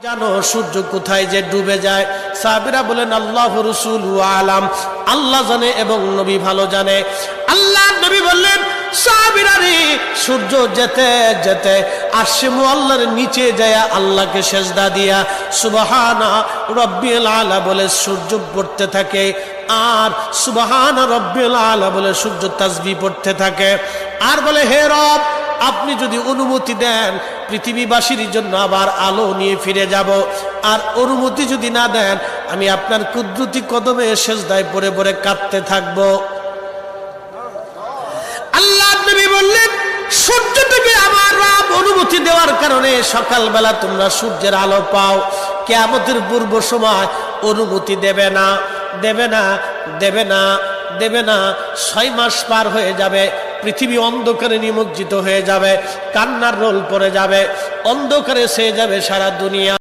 জানো সূর্য কোথায় যে ডুবে যায়? সাহাবীরা বলেন আল্লাহ রাসূলু আলাম, আল্লাহ জানে এবং নবী ভালো জানে। আল্লাহ নবী বললেন, সাহাবীরা রে, সূর্য যেতে যেতে আরশে মুআল্লার নিচে যায় আল্লাহকে সেজদা দিয়া সুবহানা রাব্বিল আলা বলে সূর্য পড়তে থাকে, আর সুবহানা রাব্বিল আলা বলে সূর্য তাসবিহ পড়তে থাকে, আর বলে হে রব, আপনি যদি অনুমতি দেন পৃথিবীবাসীর জন্য আবার আলো নিয়ে ফিরে যাব, আর অনুমতি যদি না দেন আমি আপনার কুদরতি কদমে সেজদায় পড়ে পড়ে কাঁদতে থাকব। আল্লাহ নবী বললেন, সূর্য থেকে আমার রব অনুমতি দেওয়ার কারণে সকালবেলা তোমরা সূর্যের আলো পাও। কিয়ামতের পূর্ব সময় অনুমতি দেবে না, দেবে না, দেবে না, দেবে না। 6 মাস পার হয়ে যাবে, পৃথিবী অন্ধকারে নিমজ্জিত হয়ে যাবে, কান্নার রোল পড়ে যাবে, অন্ধকারে ছেয়ে যাবে সারা দুনিয়া।